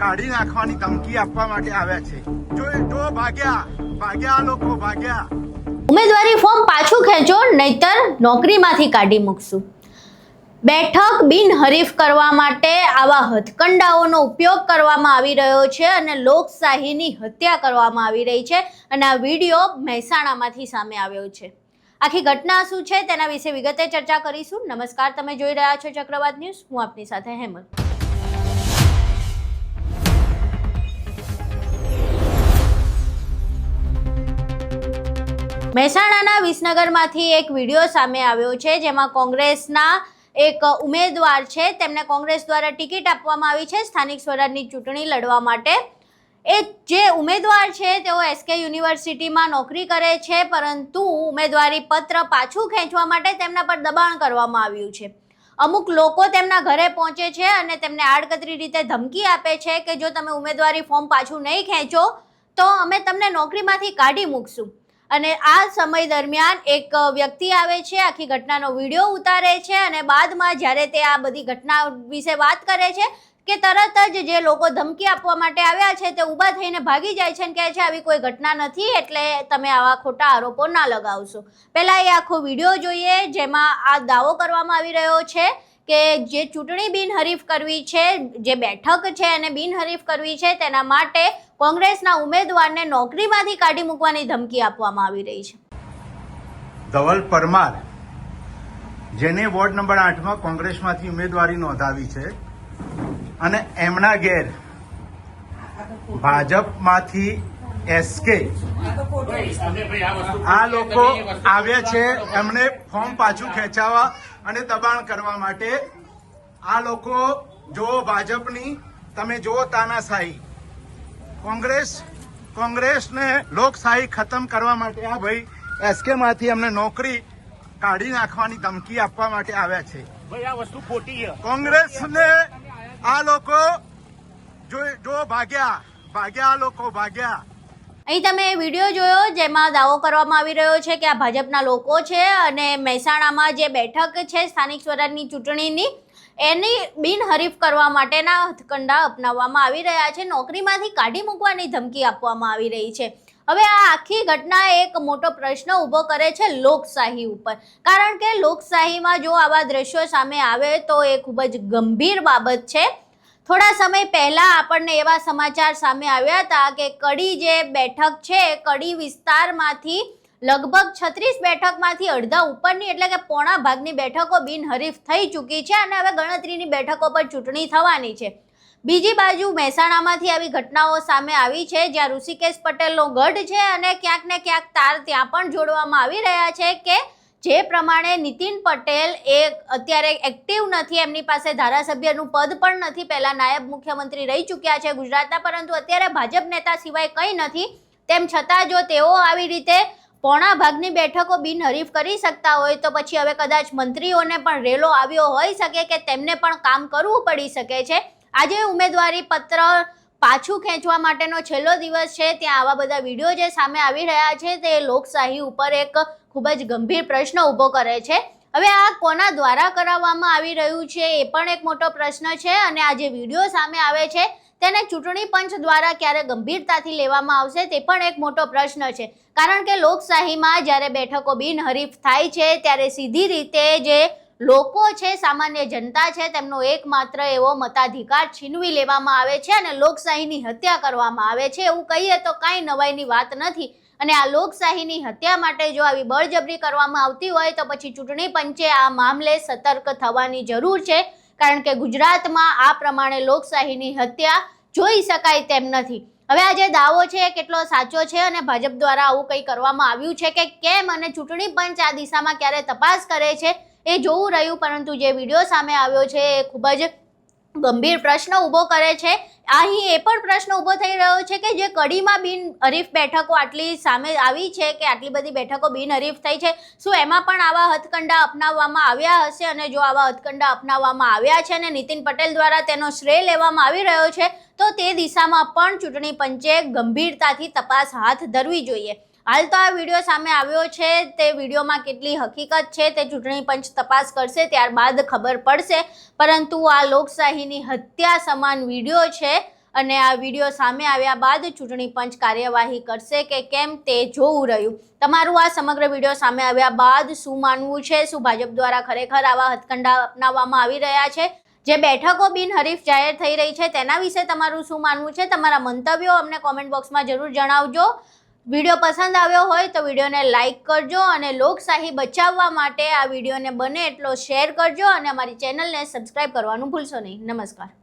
કાઢી નાખવાની ધમકી આપવા માટે આવ્યા છે। જો ભાગ્યા લોકો ભાગ્યા। ઉમેદવારી ફોર્મ પાછું ખેંચો નહીતર નોકરીમાંથી કાઢી મૂકશું। બેઠક બિનહરીફ કરવા માટે આવા હથકંડાઓનો ઉપયોગ કરવામાં આવી રહ્યો છે અને લોકશાહીની હત્યા કરવામાં આવી રહી છે અને આ વિડીયો મહેસાણામાંથી સામે આવ્યો છે। આખી ઘટના શું છે તેના વિશે વિગતે ચર્ચા કરીશું। નમસ્કાર, તમે જોઈ રહ્યા છો ચક્રવાત ન્યૂઝ, હું આપની સાથે હેમંત। મહેસાણાના વિસનગરમાંથી એક વિડીયો સામે આવ્યો છે જેમાં કોંગ્રેસના એક ઉમેદવાર છે, તેમને કોંગ્રેસ દ્વારા ટિકિટ આપવામાં આવી છે સ્થાનિક સ્વરાજની ચૂંટણી લડવા માટે। એ જે ઉમેદવાર છે તેઓ એસકે યુનિવર્સિટીમાં નોકરી કરે છે, પરંતુ ઉમેદવારી પત્ર પાછું ખેંચવા માટે તેમના પર દબાણ કરવામાં આવ્યું છે। અમુક લોકો તેમના ઘરે પહોંચે છે અને તેમને આડકતરી રીતે ધમકી આપે છે કે જો તમે ઉમેદવારી ફોર્મ પાછું નહીં ખેંચો તો અમે તમને નોકરીમાંથી કાઢી મૂકશું। અને આ સમય દરમિયાન એક વ્યક્તિ આવે છે, આખી ઘટનાનો વિડીયો ઉતારે છે અને બાદમાં જ્યારે તે આ બધી ઘટના વિશે વાત કરે છે કે તરત જ જે લોકો ધમકી આપવા માટે આવ્યા છે તે ઊભા થઈને ભાગી જાય છે અને કહે છે આવી કોઈ ઘટના નથી, એટલે તમે આવા ખોટા આરોપો ના લગાવશો। પહેલાં એ આખો વિડીયો જોઈએ જેમાં આ દાવો કરવામાં આવી રહ્યો છે કે જે ચૂંટણી બિનહરીફ કરવી છે, જે બેઠક છે એને બિનહરીફ કરવી છે, તેના માટે કોંગ્રેસના ઉમેદવારને નોકરીમાંથી કાઢી મૂકવાની ધમકી આપવામાં આવી રહી છે। ધવલ પરમાર, જેને વોર્ડ નંબર 8માં કોંગ્રેસમાંથી ઉમેદવારી નોંધાવી છે અને એમના ઘેર ભાજપમાંથી એસકે આ લોકો આવ્યા છે એમને ફોર્મ પાછું ખેંચાવવા અને દબાણ કરવા માટે। આ લોકો જો ભાજપની, તમે જો તાનાશાહી, કોંગ્રેસને લોકશાહી ખતમ કરવા માટે આ ભાઈ એસકે માંથી અમને નોકરી કાઢી નાખવાની ધમકી આપવા માટે આવ્યા છે। ભાઈ આ વસ્તુ ખોટી છે। કોંગ્રેસને આ લોકો જો ભાગ્યા લોકો ભાગ્યા। અહીં તમે વિડીયો જોયો જેમાં દાવો કરવામાં આવી રહ્યો છે કે આ ભાજપના લોકો છે અને મહેસાણામાં જે બેઠક છે સ્થાનિક સ્વરાજની ચૂંટણીની એની બિનહરીફ કરવા માટેના હથકંડા અપનાવવામાં આવી રહ્યા છે, નોકરીમાંથી કાઢી મૂકવાની ધમકી આપવામાં આવી રહી છે। હવે આ આખી ઘટના એક મોટો પ્રશ્ન ઊભો કરે છે લોકશાહી ઉપર, કારણ કે લોકશાહીમાં જો આવા દ્રશ્યો સામે આવે તો એ ખૂબ જ ગંભીર બાબત છે। થોડા સમય પહેલા આપણને એવા સમાચાર સામે આવ્યા હતા કે કડી જે બેઠક છે, કડી વિસ્તારમાંથી લગભગ 36 બેઠકમાંથી અડધા ઉપરની એટલે કે પોણા ભાગની બેઠકો બિનહરીફ થઈ ચૂકી છે અને હવે ગણતરીની બેઠકો પર ચૂંટણી થવાની છે। બીજી બાજુ મહેસાણામાંથી આવી ઘટનાઓ સામે આવી છે જ્યાં ઋષિકેશ પટેલનો ગઢ છે અને ક્યાંક ને ક્યાંક તાર ત્યાં પણ જોડવામાં આવી રહ્યા છે કે જે પ્રમાણે નીતિન પટેલ એ અત્યારે એક્ટિવ નથી, એમની પાસે ધારાસભ્યનું પદ પણ નથી, પહેલા નાયબ મુખ્યમંત્રી રહી ચૂક્યા છે ગુજરાતના, પરંતુ અત્યારે ભાજપ નેતા સિવાય કંઈ નથી। તેમ છતાં જો તેઓ આવી રીતે પોણા ભાગની બેઠકો બિનહરીફ કરી શકતા હોય તો પછી હવે કદાચ મંત્રીઓને પણ રેલો આવ્યો હોઈ શકે કે તેમને પણ કામ કરવું પડી શકે છે। આજે ઉમેદવારી પત્ર પાછું ખેંચવા માટેનો છેલ્લો દિવસ છે, ત્યાં આવા બધા વિડીયો જે સામે આવી રહ્યા છે તે લોકશાહી ઉપર એક ખૂબ જ ગંભીર પ્રશ્ન ઊભો કરે છે। હવે આ કોના દ્વારા કરાવવામાં આવી રહ્યું છે એ પણ એક મોટો પ્રશ્ન છે અને આ જે વિડીયો સામે આવે છે તેને ચૂંટણી પંચ દ્વારા ક્યારે ગંભીરતાથી લેવામાં આવશે તે પણ એક મોટો પ્રશ્ન છે, કારણ કે લોકશાહીમાં જ્યારે બેઠકો બિનહરીફ થાય છે ત્યારે સીધી રીતે જે લોકો છે, સામાન્ય જનતા છે, તેમનો એકમાત્ર એવો મતાધિકાર છીનવી લેવામાં આવે છે અને લોકશાહીની હત્યા કરવામાં આવે છે। એવું કહીએ તો કાંઈ નવાઈની વાત નથી અને આ લોકશાહીની હત્યા માટે જો આવી બળજબરી કરવામાં આવતી હોય તો પછી ચૂંટણી પંચે આ મામલે સતર્ક થવાની જરૂર છે, કારણ કે ગુજરાતમાં આ પ્રમાણે લોકશાહીની હત્યા જોઈ શકાય તેમ નથી। હવે આ જે દાવો છે એ કેટલો સાચો છે અને ભાજપ દ્વારા આવું કંઈ કરવામાં આવ્યું છે કે કેમ અને ચૂંટણી પંચ આ દિશામાં ક્યારે તપાસ કરે છે એ જોવું રહ્યું, પરંતુ જે વિડીયો સામે આવ્યો છે એ ખૂબ જ ગંભીર પ્રશ્ન ઊભો કરે છે। અહીં એ પણ પ્રશ્ન ઊભો થઈ રહ્યો છે કે જે કડીમાં બિનહરીફ બેઠકો આટલી સામે આવી છે કે આટલી બધી બેઠકો બિનહરીફ થઈ છે, શું એમાં પણ આવા હથકંડા અપનાવવામાં આવ્યા હશે? અને જો આવા હથકંડા અપનાવવામાં આવ્યા છે અને નીતિન પટેલ દ્વારા તેનો શ્રેય લેવામાં આવી રહ્યો છે તો તે દિશામાં પણ ચૂંટણી પંચે ગંભીરતાથી તપાસ હાથ ધરવી જોઈએ। હાલ તો આ વિડીયો સામે આવ્યો છે, તે વિડીયોમાં કેટલી હકીકત છે તે ચૂંટણી પંચ તપાસ કરશે, ત્યારબાદ ખબર પડશે, પરંતુ આ લોકશાહીની હત્યા સમાન વિડીયો છે અને આ વિડીયો સામે આવ્યા બાદ ચૂંટણી પંચ કાર્યવાહી કરશે કે કેમ તે જોવું રહ્યું. તમારું આ સમગ્ર વિડીયો સામે આવ્યા બાદ શું માનવું છે? શું ભાજપ દ્વારા ખરેખર આવા હથકંડા અપનાવવામાં આવી રહ્યા છે? જે બેઠકો બિનહરીફ જાહેર થઈ રહી છે તેના વિશે તમારું શું માનવું છે? તમારા મંતવ્યો અમને કોમેન્ટ બોક્સમાં જરૂર જણાવજો. વિડીયો પસંદ આવ્યો હોય તો વિડીયોને લાઇક કરજો અને લોકશાહી બચાવવા માટે આ વિડીયોને બને એટલો શેર કરજો અને અમારી ચેનલને સબસ્ક્રાઇબ કરવાનું ભૂલશો નહીં. નમસ્કાર.